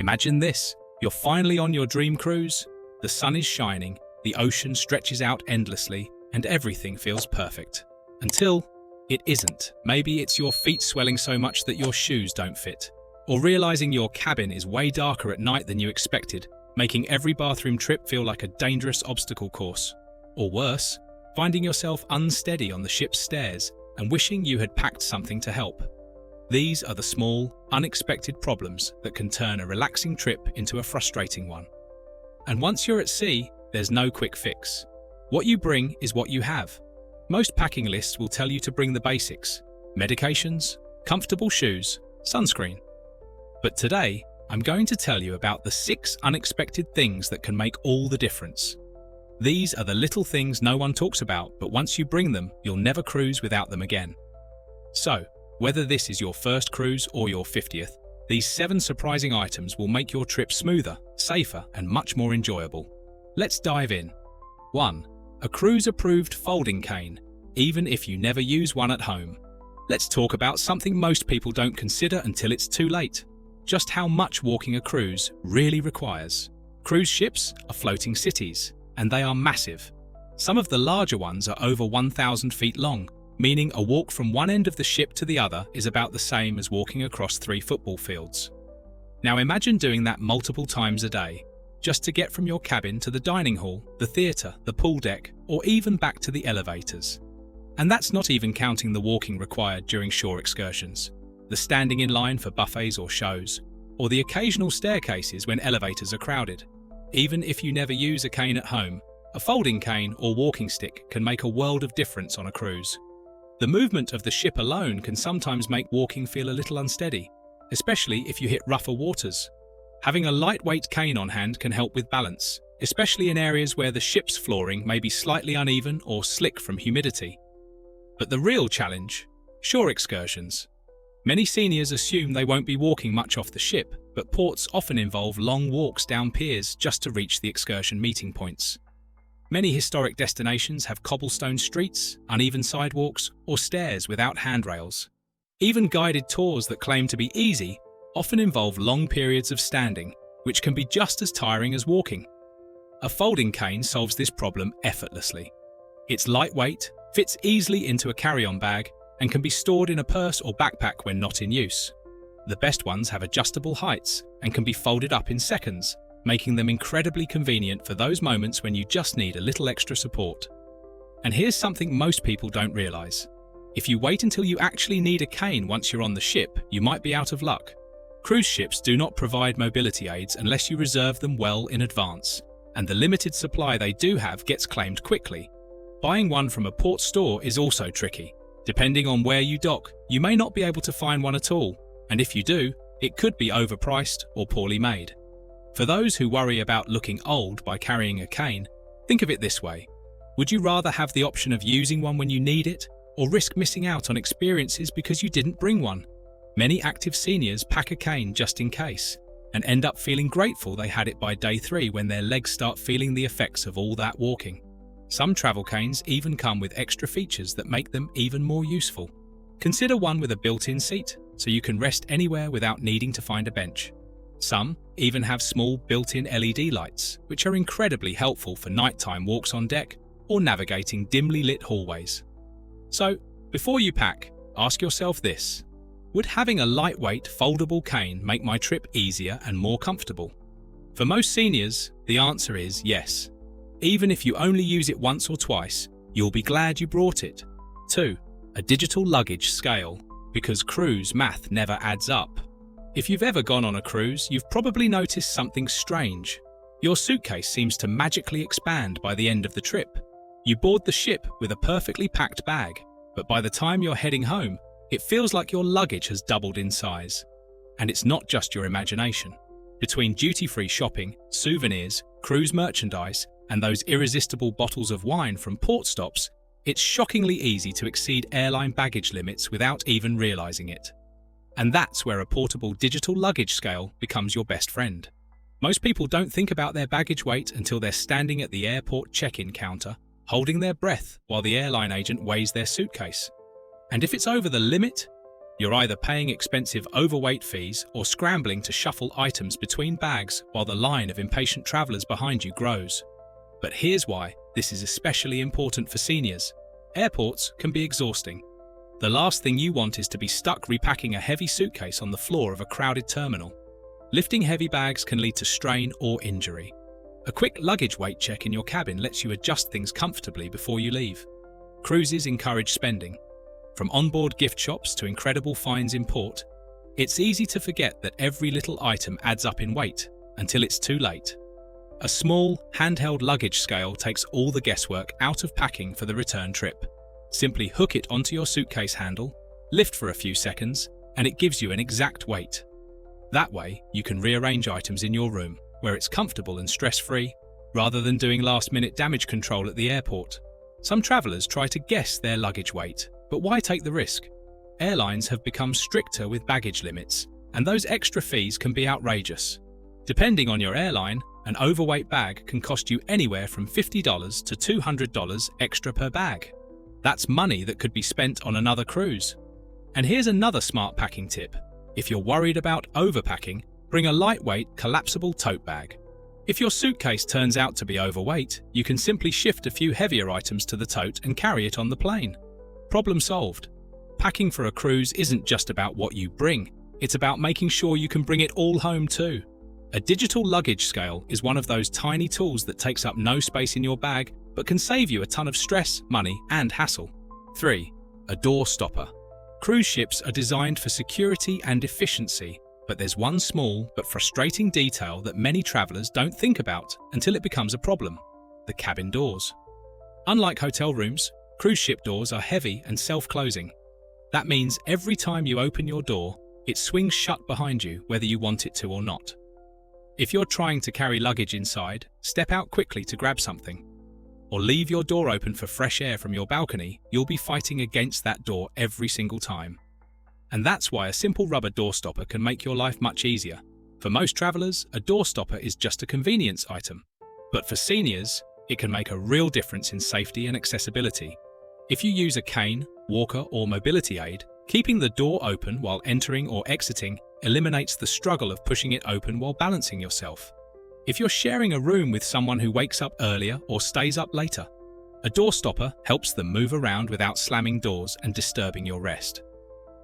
Imagine this. You're finally on your dream cruise. The sun is shining, the ocean stretches out endlessly, and everything feels perfect. Until it isn't. Maybe it's your feet swelling so much that your shoes don't fit. Or realizing your cabin is way darker at night than you expected, making every bathroom trip feel like a dangerous obstacle course. Or worse, finding yourself unsteady on the ship's stairs and wishing you had packed something to help. These are the small, unexpected problems that can turn a relaxing trip into a frustrating one. And once you're at sea, there's no quick fix. What you bring is what you have. Most packing lists will tell you to bring the basics: medications, comfortable shoes, sunscreen. But today, I'm going to tell you about the 6 unexpected things that can make all the difference. These are the little things no one talks about, but once you bring them, you'll never cruise without them again. So, whether this is your first cruise or your 50th, these 7 surprising items will make your trip smoother, safer, and much more enjoyable. Let's dive in. 1. A cruise-approved folding cane, even if you never use one at home. Let's talk about something most people don't consider until it's too late. Just how much walking a cruise really requires. Cruise ships are floating cities, and they are massive. Some of the larger ones are over 1,000 feet long, meaning a walk from one end of the ship to the other is about the same as walking across 3 football fields. Now imagine doing that multiple times a day, just to get from your cabin to the dining hall, the theatre, the pool deck, or even back to the elevators. And that's not even counting the walking required during shore excursions, the standing in line for buffets or shows, or the occasional staircases when elevators are crowded. Even if you never use a cane at home, a folding cane or walking stick can make a world of difference on a cruise. The movement of the ship alone can sometimes make walking feel a little unsteady, especially if you hit rougher waters. Having a lightweight cane on hand can help with balance, especially in areas where the ship's flooring may be slightly uneven or slick from humidity. But the real challenge: shore excursions. Many seniors assume they won't be walking much off the ship, but ports often involve long walks down piers just to reach the excursion meeting points. Many historic destinations have cobblestone streets, uneven sidewalks, or stairs without handrails. Even guided tours that claim to be easy often involve long periods of standing, which can be just as tiring as walking. A folding cane solves this problem effortlessly. It's lightweight, fits easily into a carry-on bag, and can be stored in a purse or backpack when not in use. The best ones have adjustable heights and can be folded up in seconds, making them incredibly convenient for those moments when you just need a little extra support. And here's something most people don't realize. If you wait until you actually need a cane once you're on the ship, you might be out of luck. Cruise ships do not provide mobility aids unless you reserve them well in advance, and the limited supply they do have gets claimed quickly. Buying one from a port store is also tricky. Depending on where you dock, you may not be able to find one at all, and if you do, it could be overpriced or poorly made. For those who worry about looking old by carrying a cane, think of it this way. Would you rather have the option of using one when you need it, or risk missing out on experiences because you didn't bring one? Many active seniors pack a cane just in case, and end up feeling grateful they had it by day 3 when their legs start feeling the effects of all that walking. Some travel canes even come with extra features that make them even more useful. Consider one with a built-in seat, so you can rest anywhere without needing to find a bench. Some even have small built-in LED lights, which are incredibly helpful for nighttime walks on deck or navigating dimly lit hallways. So, before you pack, ask yourself this: would having a lightweight, foldable cane make my trip easier and more comfortable? For most seniors, the answer is yes. Even if you only use it once or twice, you'll be glad you brought it. 2. A digital luggage scale, because cruise math never adds up. If you've ever gone on a cruise, you've probably noticed something strange. Your suitcase seems to magically expand by the end of the trip. You board the ship with a perfectly packed bag, but by the time you're heading home, it feels like your luggage has doubled in size. And it's not just your imagination. Between duty-free shopping, souvenirs, cruise merchandise, and those irresistible bottles of wine from port stops, it's shockingly easy to exceed airline baggage limits without even realizing it. And that's where a portable digital luggage scale becomes your best friend. Most people don't think about their baggage weight until they're standing at the airport check-in counter, holding their breath while the airline agent weighs their suitcase. And if it's over the limit, You're either paying expensive overweight fees or scrambling to shuffle items between bags while the line of impatient travelers behind you grows. But here's why this is especially important for seniors. Airports can be exhausting. The last thing you want is to be stuck repacking a heavy suitcase on the floor of a crowded terminal. Lifting heavy bags can lead to strain or injury. A quick luggage weight check in your cabin lets you adjust things comfortably before you leave. Cruises encourage spending. From onboard gift shops to incredible finds in port, it's easy to forget that every little item adds up in weight until it's too late. A small, handheld luggage scale takes all the guesswork out of packing for the return trip. Simply hook it onto your suitcase handle, lift for a few seconds, and it gives you an exact weight. That way, you can rearrange items in your room, where it's comfortable and stress-free, rather than doing last-minute damage control at the airport. Some travelers try to guess their luggage weight, but why take the risk? Airlines have become stricter with baggage limits, and those extra fees can be outrageous. Depending on your airline, an overweight bag can cost you anywhere from $50 to $200 extra per bag. That's money that could be spent on another cruise. And here's another smart packing tip. If you're worried about overpacking, bring a lightweight, collapsible tote bag. If your suitcase turns out to be overweight, you can simply shift a few heavier items to the tote and carry it on the plane. Problem solved. Packing for a cruise isn't just about what you bring, it's about making sure you can bring it all home too. A digital luggage scale is one of those tiny tools that takes up no space in your bag, but can save you a ton of stress, money, and hassle. 3. A door stopper. Cruise ships are designed for security and efficiency, but there's one small but frustrating detail that many travelers don't think about until it becomes a problem: the cabin doors. Unlike hotel rooms, cruise ship doors are heavy and self-closing. That means every time you open your door, it swings shut behind you whether you want it to or not. If you're trying to carry luggage inside, step out quickly to grab something. Or leave your door open for fresh air from your balcony, you'll be fighting against that door every single time. And that's why a simple rubber door stopper can make your life much easier. For most travelers, a door stopper is just a convenience item. But for seniors, it can make a real difference in safety and accessibility. If you use a cane, walker, or mobility aid, keeping the door open while entering or exiting eliminates the struggle of pushing it open while balancing yourself. If you're sharing a room with someone who wakes up earlier or stays up later, a door stopper helps them move around without slamming doors and disturbing your rest.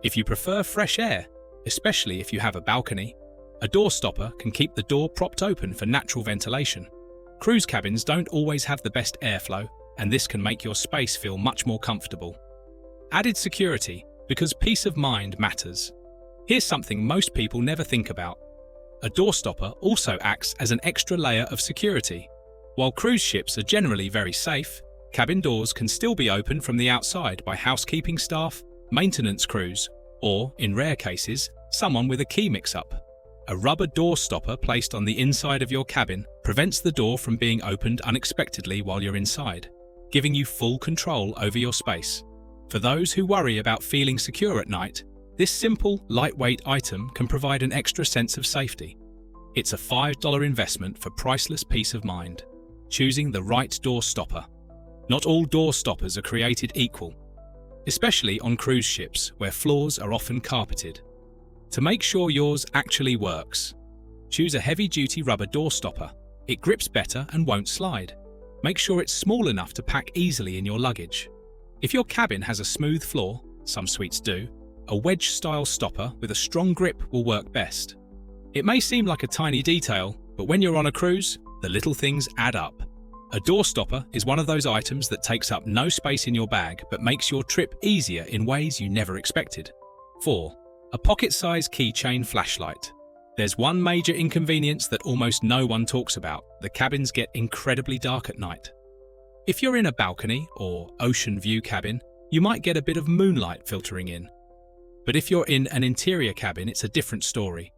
If you prefer fresh air, especially if you have a balcony, a door stopper can keep the door propped open for natural ventilation. Cruise cabins don't always have the best airflow, and this can make your space feel much more comfortable. Added security, because peace of mind matters. Here's something most people never think about. A door stopper also acts as an extra layer of security. While cruise ships are generally very safe, cabin doors can still be opened from the outside by housekeeping staff, maintenance crews, or, in rare cases, someone with a key mix-up. A rubber door stopper placed on the inside of your cabin prevents the door from being opened unexpectedly while you're inside, giving you full control over your space. For those who worry about feeling secure at night, this simple, lightweight item can provide an extra sense of safety. It's a $5 investment for priceless peace of mind. Choosing the right door stopper. Not all door stoppers are created equal, especially on cruise ships where floors are often carpeted. To make sure yours actually works, choose a heavy-duty rubber door stopper. It grips better and won't slide. Make sure it's small enough to pack easily in your luggage. If your cabin has a smooth floor, some suites do, a wedge-style stopper with a strong grip will work best. It may seem like a tiny detail, but when you're on a cruise, the little things add up. A door stopper is one of those items that takes up no space in your bag but makes your trip easier in ways you never expected. 4. A pocket-sized keychain flashlight. There's one major inconvenience that almost no one talks about: the cabins get incredibly dark at night. If you're in a balcony or ocean view cabin, you might get a bit of moonlight filtering in. But if you're in an interior cabin, it's a different story.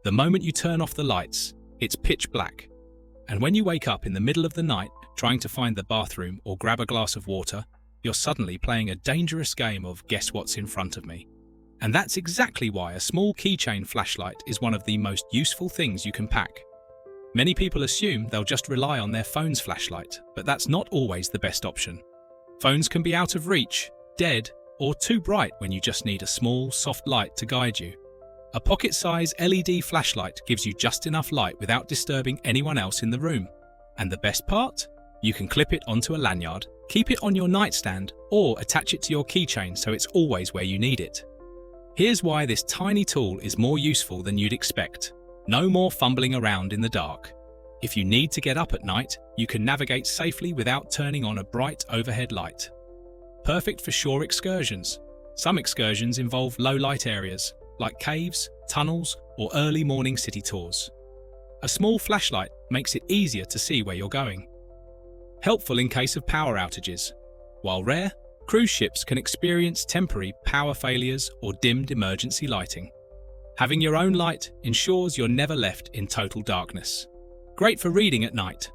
The moment you turn off the lights, it's pitch black. And when you wake up in the middle of the night trying to find the bathroom or grab a glass of water, you're suddenly playing a dangerous game of guess what's in front of me. And that's exactly why a small keychain flashlight is one of the most useful things you can pack. Many people assume they'll just rely on their phone's flashlight, but that's not always the best option. Phones can be out of reach, dead, or too bright when you just need a small, soft light to guide you. A pocket-size LED flashlight gives you just enough light without disturbing anyone else in the room. And the best part? You can clip it onto a lanyard, keep it on your nightstand, or attach it to your keychain so it's always where you need it. Here's why this tiny tool is more useful than you'd expect. No more fumbling around in the dark. If you need to get up at night, you can navigate safely without turning on a bright overhead light. Perfect for shore excursions. Some excursions involve low-light areas, like caves, tunnels, or early morning city tours. A small flashlight makes it easier to see where you're going. Helpful in case of power outages. While rare, cruise ships can experience temporary power failures or dimmed emergency lighting. Having your own light ensures you're never left in total darkness. Great for reading at night.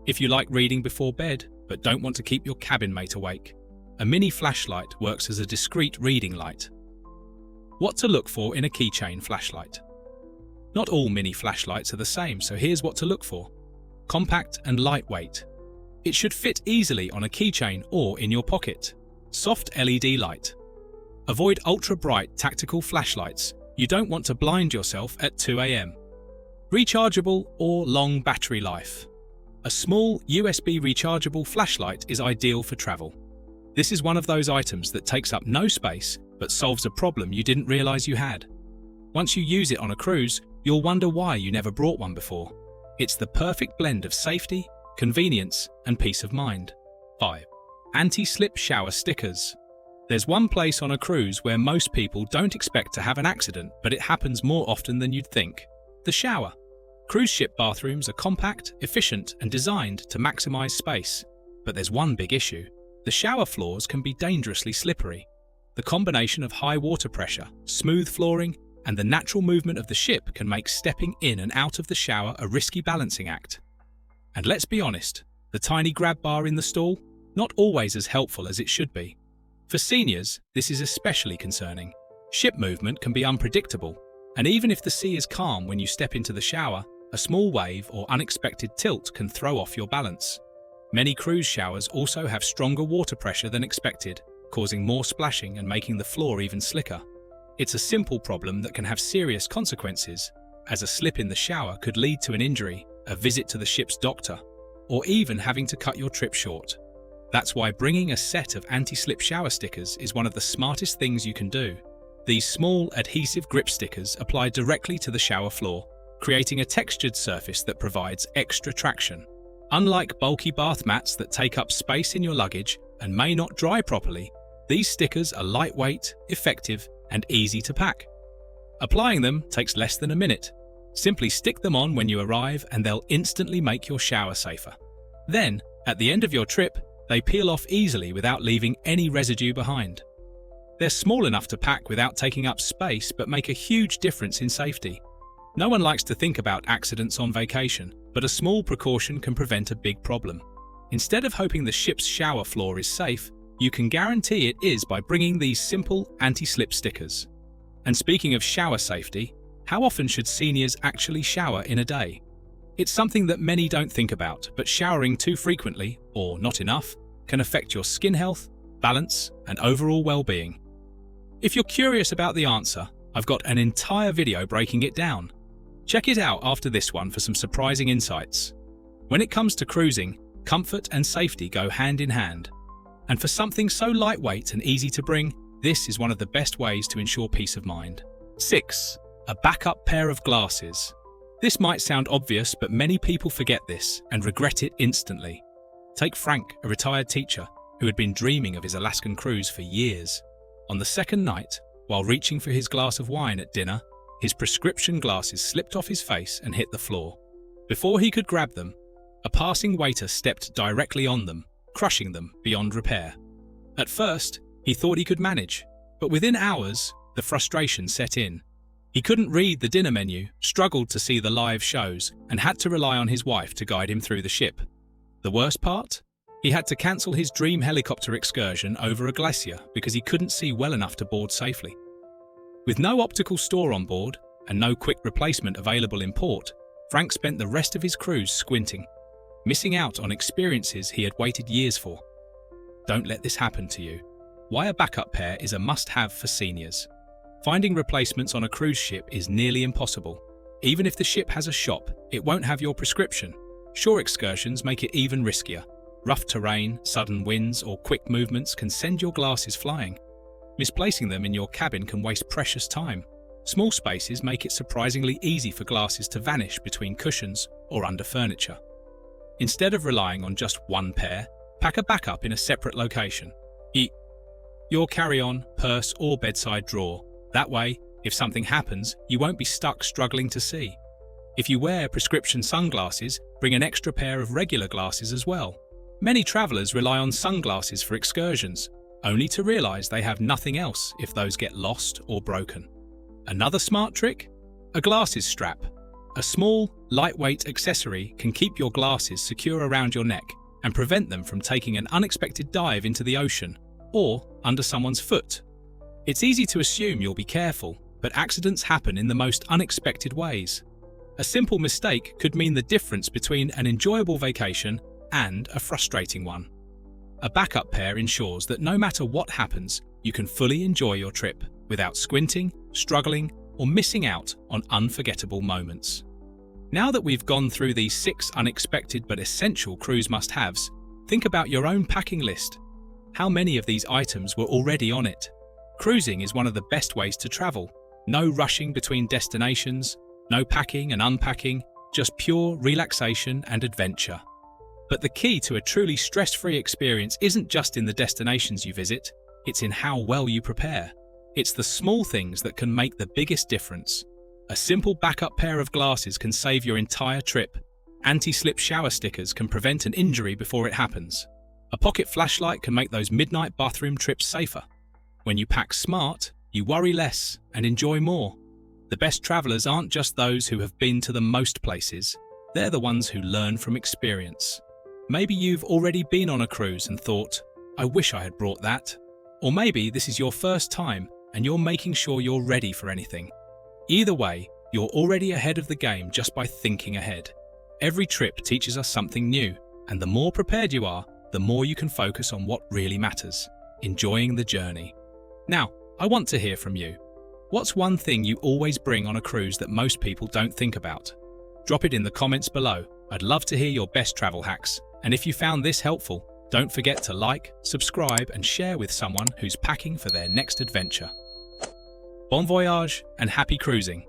If you like reading before bed, but don't want to keep your cabin mate awake, a mini flashlight works as a discreet reading light. What to look for in a keychain flashlight. Not all mini flashlights are the same, so here's what to look for. Compact and lightweight. It should fit easily on a keychain or in your pocket. Soft LED light. Avoid ultra-bright tactical flashlights. You don't want to blind yourself at 2 a.m. Rechargeable or long battery life. A small USB rechargeable flashlight is ideal for travel. This is one of those items that takes up no space but solves a problem you didn't realize you had. Once you use it on a cruise, you'll wonder why you never brought one before. It's the perfect blend of safety, convenience, and peace of mind. 5. Anti-slip shower stickers. There's one place on a cruise where most people don't expect to have an accident, but it happens more often than you'd think. The shower. Cruise ship bathrooms are compact, efficient, and designed to maximize space. But there's one big issue. The shower floors can be dangerously slippery. The combination of high water pressure, smooth flooring, and the natural movement of the ship can make stepping in and out of the shower a risky balancing act. And let's be honest, the tiny grab bar in the stall, not always as helpful as it should be. For seniors, this is especially concerning. Ship movement can be unpredictable, and even if the sea is calm when you step into the shower, a small wave or unexpected tilt can throw off your balance. Many cruise showers also have stronger water pressure than expected, causing more splashing and making the floor even slicker. It's a simple problem that can have serious consequences, as a slip in the shower could lead to an injury, a visit to the ship's doctor, or even having to cut your trip short. That's why bringing a set of anti-slip shower stickers is one of the smartest things you can do. These small adhesive grip stickers apply directly to the shower floor, creating a textured surface that provides extra traction. Unlike bulky bath mats that take up space in your luggage and may not dry properly, these stickers are lightweight, effective, and easy to pack. Applying them takes less than a minute. Simply stick them on when you arrive and they'll instantly make your shower safer. Then, at the end of your trip, they peel off easily without leaving any residue behind. They're small enough to pack without taking up space but make a huge difference in safety. No one likes to think about accidents on vacation, but a small precaution can prevent a big problem. Instead of hoping the ship's shower floor is safe, you can guarantee it is by bringing these simple anti-slip stickers. And speaking of shower safety, how often should seniors actually shower in a day? It's something that many don't think about, but showering too frequently, or not enough, can affect your skin health, balance, and overall well-being. If you're curious about the answer, I've got an entire video breaking it down. Check it out after this one for some surprising insights. When it comes to cruising, comfort and safety go hand in hand. And for something so lightweight and easy to bring, this is one of the best ways to ensure peace of mind. 6. A backup pair of glasses. This might sound obvious, but many people forget this and regret it instantly. Take Frank, a retired teacher, who had been dreaming of his Alaskan cruise for years. On the second night, while reaching for his glass of wine at dinner, his prescription glasses slipped off his face and hit the floor. Before he could grab them, a passing waiter stepped directly on them, crushing them beyond repair. At first, he thought he could manage, but within hours, the frustration set in. He couldn't read the dinner menu, struggled to see the live shows, and had to rely on his wife to guide him through the ship. The worst part? He had to cancel his dream helicopter excursion over a glacier because he couldn't see well enough to board safely. With no optical store on board and no quick replacement available in port, Frank spent the rest of his cruise squinting, missing out on experiences he had waited years for. Don't let this happen to you. why a backup pair is a must-have for seniors. Finding replacements on a cruise ship is nearly impossible. Even if the ship has a shop, it won't have your prescription. Shore excursions make it even riskier. Rough terrain, sudden winds, or quick movements can send your glasses flying. Misplacing them in your cabin can waste precious time. Small spaces make it surprisingly easy for glasses to vanish between cushions or under furniture. Instead of relying on just one pair, pack a backup in a separate location. Your carry-on, purse, or bedside drawer. That way, if something happens, you won't be stuck struggling to see. If you wear prescription sunglasses, bring an extra pair of regular glasses as well. Many travelers rely on sunglasses for excursions, only to realize they have nothing else if those get lost or broken. Another smart trick? A glasses strap. A small, lightweight accessory can keep your glasses secure around your neck and prevent them from taking an unexpected dive into the ocean or under someone's foot. It's easy to assume you'll be careful, but accidents happen in the most unexpected ways. A simple mistake could mean the difference between an enjoyable vacation and a frustrating one. A backup pair ensures that no matter what happens, you can fully enjoy your trip without squinting, struggling, or missing out on unforgettable moments. Now that we've gone through these 6 unexpected but essential cruise must-haves, think about your own packing list. How many of these items were already on it? Cruising is one of the best ways to travel. No rushing between destinations, no packing and unpacking, just pure relaxation and adventure. But the key to a truly stress-free experience isn't just in the destinations you visit, it's in how well you prepare. It's the small things that can make the biggest difference. A simple backup pair of glasses can save your entire trip. Anti-slip shower stickers can prevent an injury before it happens. A pocket flashlight can make those midnight bathroom trips safer. When you pack smart, you worry less and enjoy more. The best travelers aren't just those who have been to the most places. They're the ones who learn from experience. Maybe you've already been on a cruise and thought, I wish I had brought that. Or maybe this is your first time and you're making sure you're ready for anything. Either way, you're already ahead of the game just by thinking ahead. Every trip teaches us something new, and the more prepared you are, the more you can focus on what really matters, enjoying the journey. Now, I want to hear from you. What's one thing you always bring on a cruise that most people don't think about? Drop it in the comments below. I'd love to hear your best travel hacks. And if you found this helpful, don't forget to like, subscribe, and share with someone who's packing for their next adventure. Bon voyage and happy cruising!